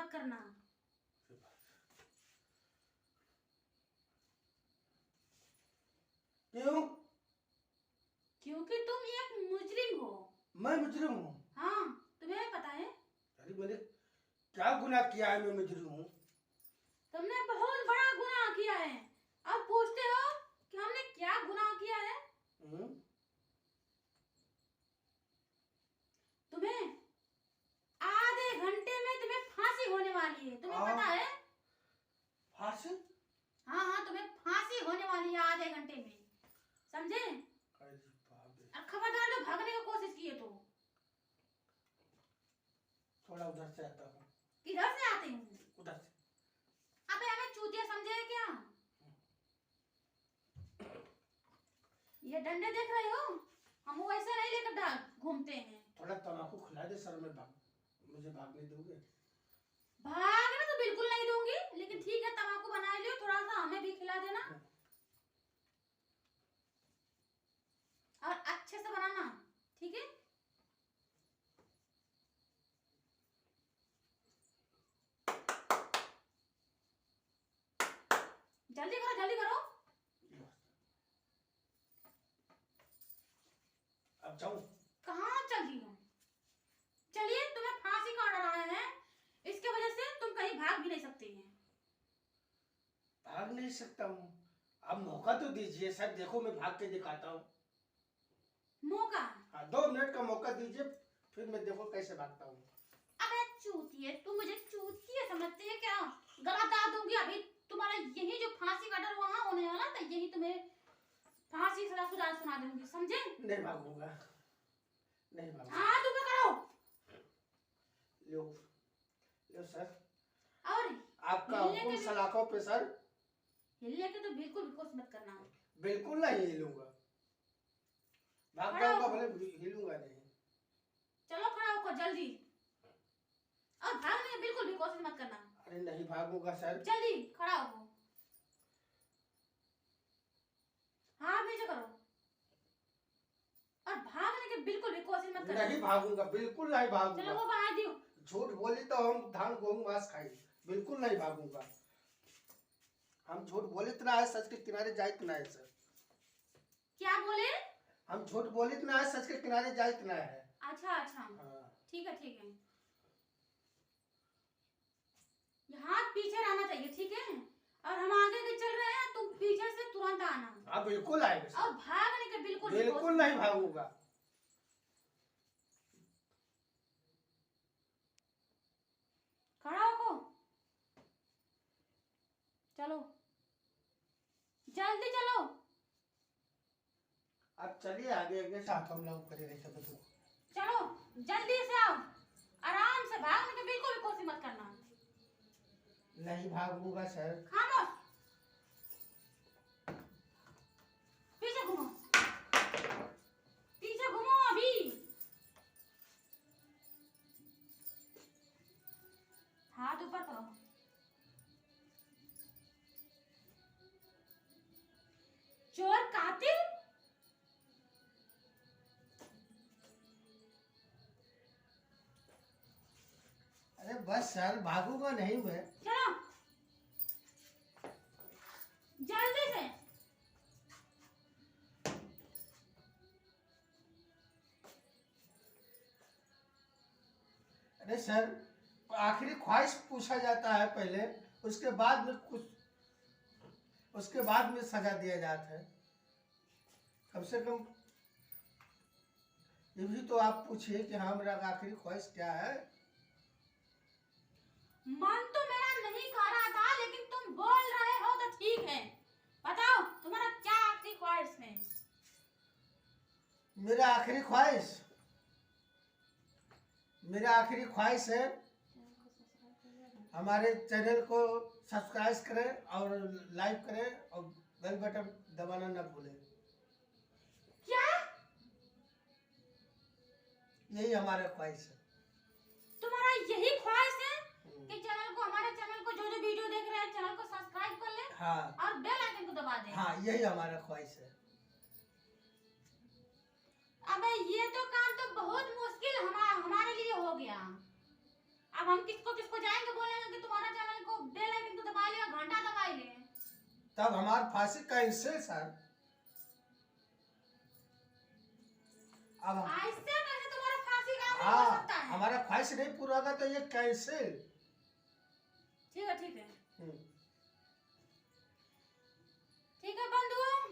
मत करना। क्यों? क्योंकि तुम एक मुजरिम हो। मैं मुजरिम हूँ? हाँ, तुम्हें पता है? अरे मैंने क्या गुनाह किया है? मैं मुजरिम हूँ? तुमने बहुत बड़ा गुनाह किया है। अब पूछते हो कि हमने क्या गुनाह किया है? तुम्हें आधे घंटे में तुम्हें फांसी होने वाली है, तुम्हें पता है? फांसी? हाँ हाँ, तुम्हें फांसी होने वाली है आधे घंटे में, समझे? और खबरदार जो भागने की कोशिश की है तो थोड़ा उधर से आता हूँ। किधर से आते हूँ? उधर से। अबे हमें चूतिया समझे क्या? ये डंडे देख रहे हो? हम वैसे नहीं लेकर घूमते हैं। थोड़ा तम्बाकू खिला दे सर में, मुझे भागने दोगे? भागने तो बिल्कुल नहीं दूंगी, लेकिन ठीक है तम्बाकू बना लियो, थोड़ा सा हमें भी खिला देना। और अच्छे से बनाना, ठीक है? जल्दी करो जल्दी करो। अब जाऊं? कहाँ चल रही हो? चलिए, तुम्हें फांसी का ऑर्डर आया है, इसके वजह से तुम कहीं भाग भी नहीं सकते हैं। भाग नहीं सकता हूँ? अब मौका तो दीजिए सर, देखो मैं भाग के दिखाता हूँ। मौका? हाँ, 2 मिनट का मौका दीजिए, फिर मैं देखो कैसे भागता हूँ। अबे चूतिए, तुम मुझे चूतिए समझते हैं क्या? गला दाग दूंगी अभी। तुम्हारा यही जो फांसी का डर वहां होने वाला था, यही तुम्हें फांसी सुना दूंगी, समझे? नहीं भागूंगा, नहीं भागूंगा। हाँ तुम करो। लो लो सर। और आपका हुक्म सलाखों पे सर। हिलने के तो बिल्कुल भी कोशिश मत करना। बिल्कुल नहीं हिलूंगा, भाग जाऊंगा भले, हिलूंगा नहीं। चलो खड़ा होकर जल्दी, और भागने की बिल्कुल भी कोशिश मत करना। अरे नहीं भागूंगा सर। जल्दी खड़ा हो, हाथ नीचे करो, और भागने की बिल्कुल भी कोशिश मत करना। नहीं भागूंगा, बिल्कुल नहीं भागूंगा। चलो वो बाहर दियो। झूठ बोली तो हम धान गेहूं मांस खाई, बिल्कुल नहीं भागूंगा। हम झूठ बोले इतना है, सच के किनारे जाए इतना है सर। क्या बोले? हम झूठ बोले इतना है, सच के किनारे जाए इतना है। अच्छा अच्छा, ठीक है ठीक है। हाथ पीछे रहना चाहिए, ठीक है? और हम आगे के चल रहे हैं, तुम पीछे से तुरंत आना। हाँ बिल्कुल आएगा। और भागने के बिल्कुल नहीं भागूंगा। खड़ा हो, चलो जल्दी चलो। अब चलिए आगे आगे साथ हम लोग करे रहे सब। चलो जल्दी से आओ, आराम से, भागने की बिल्कुल भी कोशिश मत करना। नहीं भागूंगा सर। खामोश, पीछे घूमो, पीछे घूमो अभी। हाथ ऊपर करो। चोर कातिल, अरे बस सर, भागूंगा नहीं मैं। चलो जल्दी से। अरे सर, आखिरी ख्वाहिश पूछा जाता है पहले, उसके बाद में सजा दिया जाता है। कम से कम ये भी तो आप पूछिए कि हाँ मेरा आखिरी ख्वाहिश क्या है। मन तो मेरा नहीं कर रहा था, लेकिन तुम बोल रहे हो तो ठीक है। बताओ तुम्हारा क्या आखिरी ख्वाहिश है? मेरा आखिरी ख्वाहिश है हमारे चैनल को सब्सक्राइब करें और लाइक करें और बेल बटन दबाना न भूलें। क्या? यही हमारा ख्वाहिश है। तुम्हारा यही ख्वाहिश है कि हमारे चैनल को जो वीडियो देख रहे हैं चैनल को सब्सक्राइब कर ले। हाँ, और बेल आइकन को दबा दे। हाँ यही हमारा ख्वाहिश है। अबे ये तो काम तो बहुत मुश्किल हमारे लिए हो गया। अब हम किसको किसको जाएंगे बोलने तब हमारी फांसी कैंसिल सर। अब ऐसे कैसे तुम्हारा फांसी का आदेश हो हाँ, सकता है? हमारा ख्वाहिश नहीं पूरा होगा तो ये कैंसिल। ठीक है, ठीक है, हम्म। ठीक है बंधुओं,